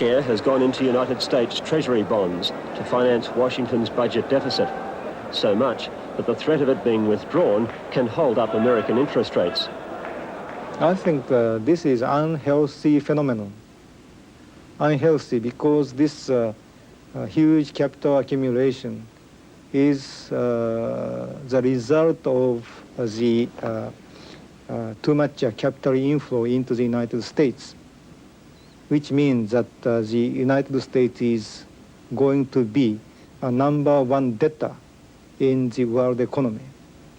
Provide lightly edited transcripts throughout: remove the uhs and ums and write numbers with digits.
Share has gone into United States Treasury bonds to finance Washington's budget deficit. So much that the threat of it being withdrawn can hold up American interest rates. I think this is unhealthy phenomenon. Unhealthy because this huge capital accumulation is the result of the too much capital inflow into the United States, which means that the United States is going to be a #1 debtor in the world economy.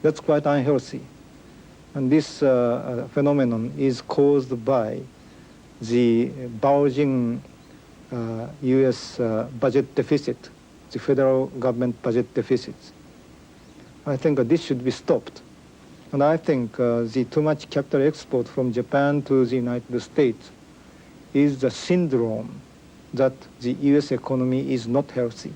That's quite unhealthy. And this phenomenon is caused by the bulging U.S. Budget deficit, the federal government budget deficits. I think this should be stopped. And I think the too much capital export from Japan to the United States is the syndrome that the U.S. economy is not healthy.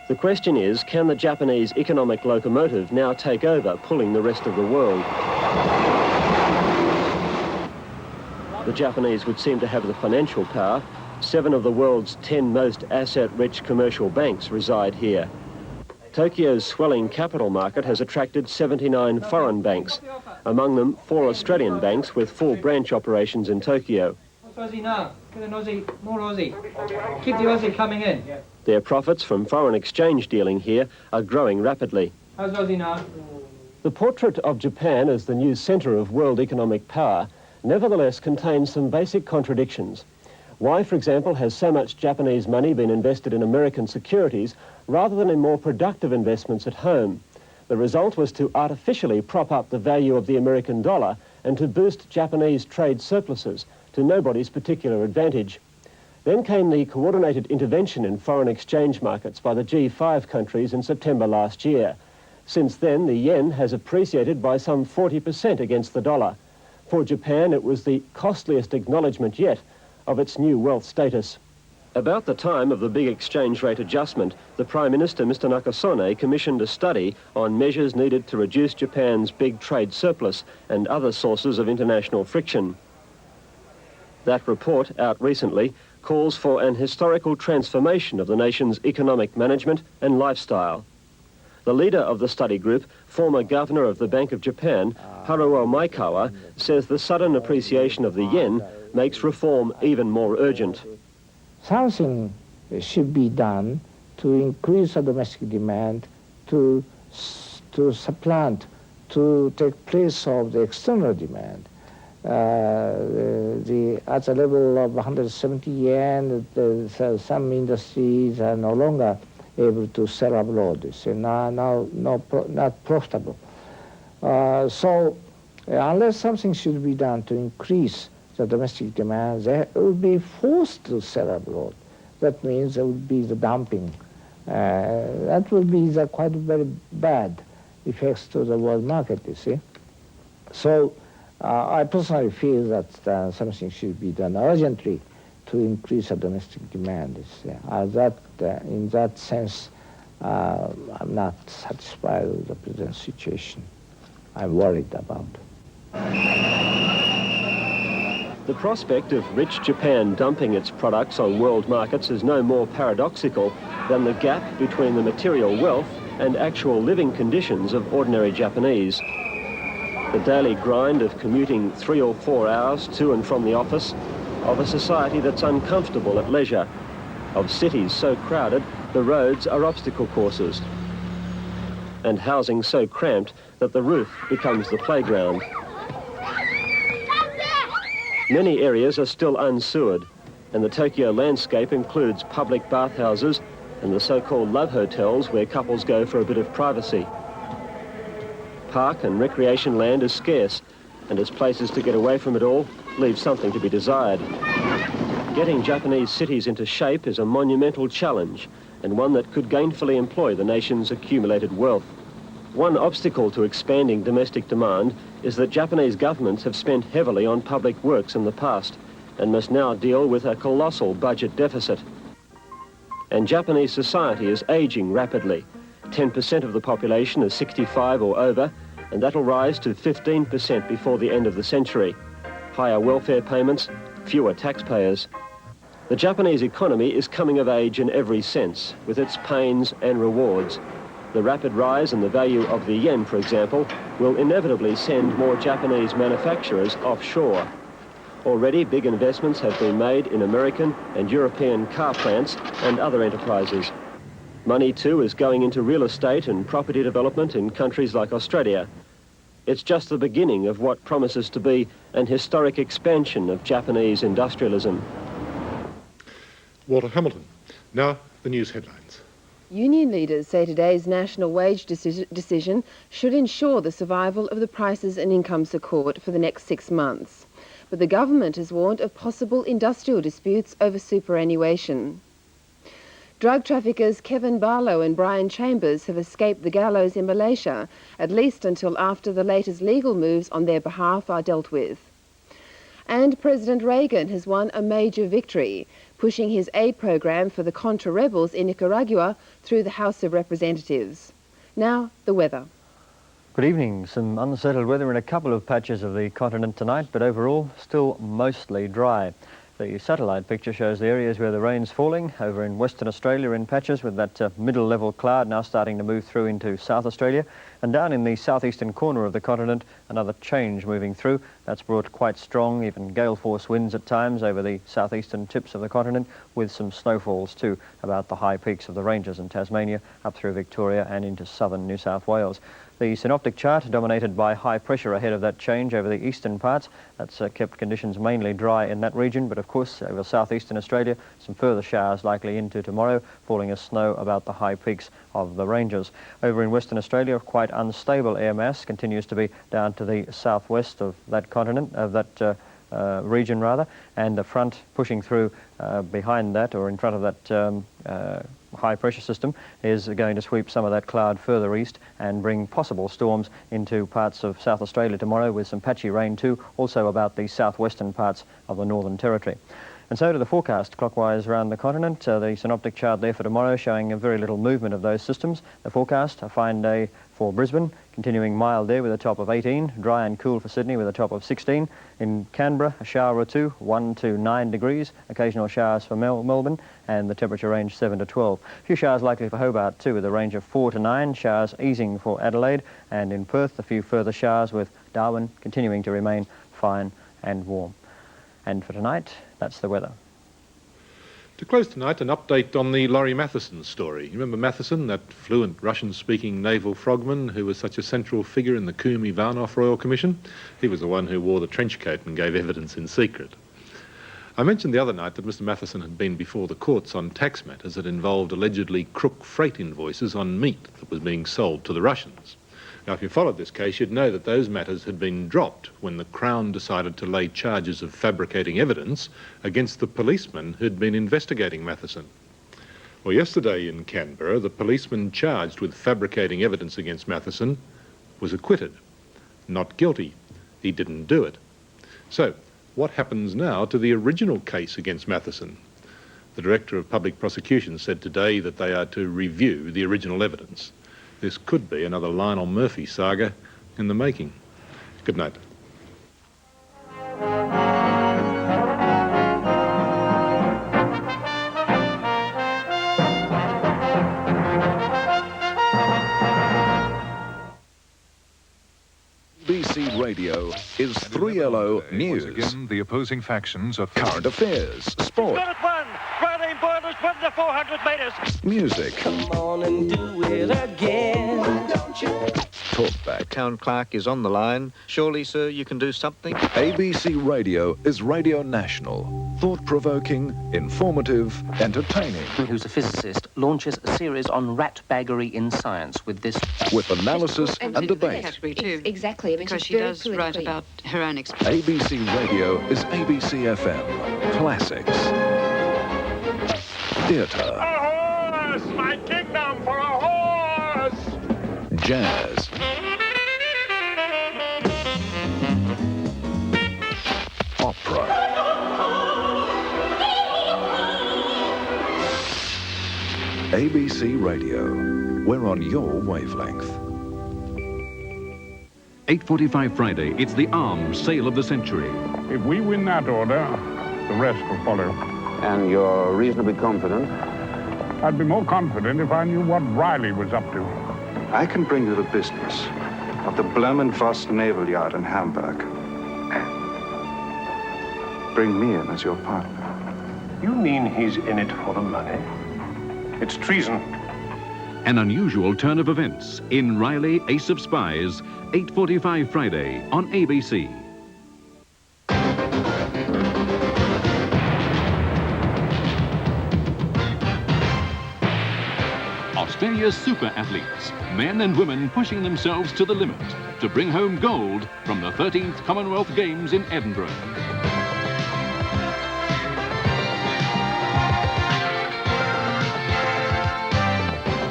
The question is, can the Japanese economic locomotive now take over, pulling the rest of the world? The Japanese would seem to have the financial power. 7 of the world's 10 most asset-rich commercial banks reside here. Tokyo's swelling capital market has attracted 79 foreign banks, among them 4 Australian banks with full branch operations in Tokyo. Aussie now. Get an Aussie, more Aussie. Keep the Aussie coming in. Their profits from foreign exchange dealing here are growing rapidly. How's Aussie now? The portrait of Japan as the new centre of world economic power nevertheless contains some basic contradictions. Why, for example, has so much Japanese money been invested in American securities rather than in more productive investments at home? The result was to artificially prop up the value of the American dollar and to boost Japanese trade surpluses to nobody's particular advantage. Then came the coordinated intervention in foreign exchange markets by the G5 countries in September last year. Since then, the yen has appreciated by some 40% against the dollar. For Japan, it was the costliest acknowledgement yet of its new wealth status. About the time of the big exchange rate adjustment, the Prime Minister, Mr. Nakasone, commissioned a study on measures needed to reduce Japan's big trade surplus and other sources of international friction. That report, out recently, calls for an historical transformation of the nation's economic management and lifestyle. The leader of the study group, former governor of the Bank of Japan, Haruo Maekawa, says the sudden appreciation of the yen makes reform even more urgent. Something should be done to increase the domestic demand, to supplant, to take place of the external demand. At the level of 170 yen, some industries are no longer able to sell abroad. So not profitable. So unless something should be done to increase the domestic demand, they will be forced to sell abroad. That means there will be the dumping. That will be the quite very bad effects to the world market, you see. So I personally feel that something should be done urgently to increase the domestic demand. In that sense, I'm not satisfied with the present situation. I'm worried about. The prospect of rich Japan dumping its products on world markets is no more paradoxical than the gap between the material wealth and actual living conditions of ordinary Japanese. The daily grind of commuting 3 or 4 hours to and from the office, of a society that's uncomfortable at leisure, of cities so crowded the roads are obstacle courses, and housing so cramped that the roof becomes the playground. Many areas are still unsewered, and the Tokyo landscape includes public bathhouses and the so-called love hotels where couples go for a bit of privacy. Park and recreation land is scarce, and as places to get away from it all leave something to be desired. Getting Japanese cities into shape is a monumental challenge, and one that could gainfully employ the nation's accumulated wealth. One obstacle to expanding domestic demand is that Japanese governments have spent heavily on public works in the past and must now deal with a colossal budget deficit. And Japanese society is aging rapidly. 10% of the population is 65 or over, and that'll rise to 15% before the end of the century. higher welfare payments, fewer taxpayers. The Japanese economy is coming of age in every sense, with its pains and rewards. The rapid rise in the value of the yen, for example, will inevitably send more Japanese manufacturers offshore. Already, big investments have been made in American and European car plants and other enterprises. Money, too, is going into real estate and property development in countries like Australia. It's just the beginning of what promises to be an historic expansion of Japanese industrialism. Walter Hamilton. Now, the news headlines. Union leaders say today's national wage decision should ensure the survival of the prices and incomes accord for the next 6 months. But the government has warned of possible industrial disputes over superannuation. Drug traffickers Kevin Barlow and Brian Chambers have escaped the gallows in Malaysia, at least until after the latest legal moves on their behalf are dealt with. And President Reagan has won a major victory, pushing his aid program for the Contra rebels in Nicaragua through the House of Representatives. Now, the weather. Good evening. Some unsettled weather in a couple of patches of the continent tonight, but overall still mostly dry. The satellite picture shows the areas where the rain's falling, over in Western Australia in patches, with that middle level cloud now starting to move through into South Australia. And down in the southeastern corner of the continent, another change moving through. That's brought quite strong, even gale force winds at times over the southeastern tips of the continent, with some snowfalls too about the high peaks of the ranges in Tasmania, up through Victoria and into southern New South Wales. The synoptic chart dominated by high pressure ahead of that change over the eastern parts. That's kept conditions mainly dry in that region, but of course over southeastern Australia some further showers likely into tomorrow, falling as snow about the high peaks of the ranges. Over in Western Australia, quite unstable air mass continues to be down to the southwest of that continent, of that region rather, and the front pushing through behind that, or in front of that high pressure system, is going to sweep some of that cloud further east and bring possible storms into parts of South Australia tomorrow, with some patchy rain too, also about the southwestern parts of the Northern Territory. And so to the forecast clockwise around the continent. The synoptic chart there for tomorrow showing a very little movement of those systems. The forecast, a fine day for Brisbane, continuing mild there with a top of 18, dry and cool for Sydney with a top of 16. In Canberra, a shower or two, 1 to 9 degrees, occasional showers for Melbourne, and the temperature range 7 to 12. A few showers likely for Hobart too, with a range of 4 to 9, showers easing for Adelaide, and in Perth a few further showers, with Darwin continuing to remain fine and warm. And for tonight, that's the weather. To close tonight, an update on the Laurie Matheson story. You remember Matheson, that fluent Russian-speaking naval frogman who was such a central figure in the Coombe-Ivanov Royal Commission? He was the one who wore the trench coat and gave evidence in secret. I mentioned the other night that Mr. Matheson had been before the courts on tax matters that involved allegedly crook freight invoices on meat that was being sold to the Russians. Now, if you followed this case, you'd know that those matters had been dropped when the Crown decided to lay charges of fabricating evidence against the policeman who'd been investigating Matheson. Well, yesterday in Canberra, the policeman charged with fabricating evidence against Matheson was acquitted. Not guilty. He didn't do it. So, what happens now to the original case against Matheson? The Director of Public Prosecutions said today that they are to review the original evidence. This could be another Lionel Murphy saga in the making. Good night. BBC Radio is 3LO News. Once again, the opposing factions are Current affairs, sport, Got it won! Reilly Boilers won the 400 metres! music, Come on and do it again! talkback. Town clerk is on the line. Surely, sir, you can do something? ABC Radio is Radio National. Thought-provoking, informative, entertaining. Who's a physicist, launches a series on rat-baggery in science with this... With analysis and debate. Exactly. I mean, because she does write about her own experience. ABC Radio is ABC FM. Classics. Theatre. A horse! My kingdom for a horse! Jazz. Opera. ABC Radio. We're on your wavelength. 8:45 Friday, it's the arms sale of the century. If we win that order, the rest will follow. And you're reasonably confident? I'd be more confident if I knew what Reilly was up to. I can bring you the business of the Blumenvoss Naval Yard in Hamburg. Bring me in as your partner. You mean he's in it for the money? It's treason. An unusual turn of events in Reilly Age of Spies, 8:45 Friday on ABC. Australia's super athletes, men and women pushing themselves to the limit to bring home gold from the 13th Commonwealth Games in Edinburgh.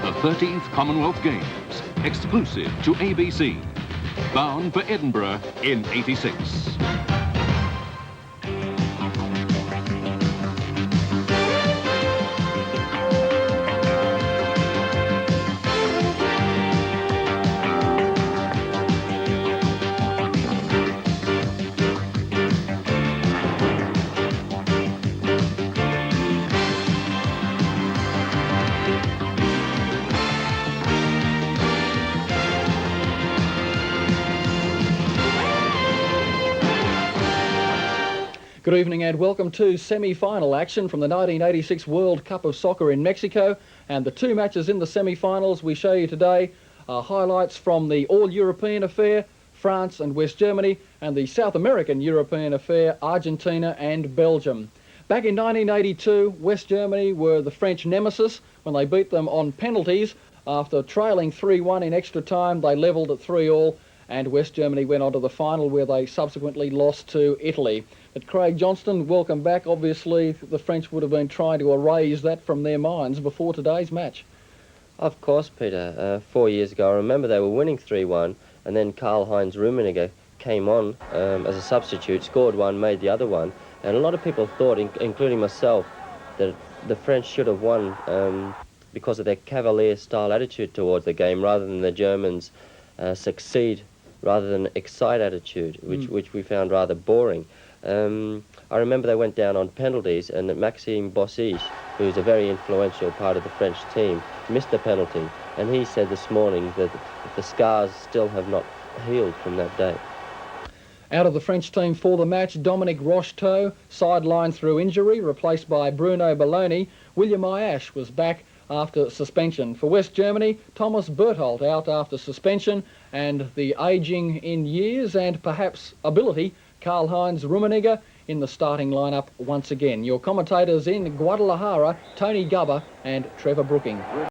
The 13th Commonwealth Games, exclusive to ABC, bound for Edinburgh in '86. Good evening and welcome to semi-final action from the 1986 World Cup of Soccer in Mexico, and the two matches in the semi-finals we show you today are highlights from the All-European affair, France and West Germany, and the South American European affair, Argentina and Belgium. Back in 1982, West Germany were the French nemesis when they beat them on penalties. After trailing 3-1 in extra time, they levelled at 3-3, and West Germany went on to the final where they subsequently lost to Italy. But Craig Johnston, welcome back. Obviously, the French would have been trying to erase that from their minds before today's match. Of course, Peter. 4 years ago, I remember they were winning 3-1, and then Karl-Heinz Rummenigge came on as a substitute, scored one, made the other one, and a lot of people thought, including myself, that the French should have won because of their cavalier-style attitude towards the game, rather than the Germans succeed rather than excite attitude, which we found rather boring. I remember they went down on penalties, and Maxime Bossy, who's a very influential part of the French team, missed the penalty, and he said this morning that the scars still have not healed from that day. Out of the French team for the match, Dominique Rocheteau, sidelined through injury, replaced by Bruno Belloni. William Ayash was back after suspension. For West Germany, Thomas Berthold out after suspension, and the ageing in years and perhaps ability, Karl-Heinz Rummenigge in the starting lineup once again. Your commentators in Guadalajara, Tony Gubber and Trevor Brooking.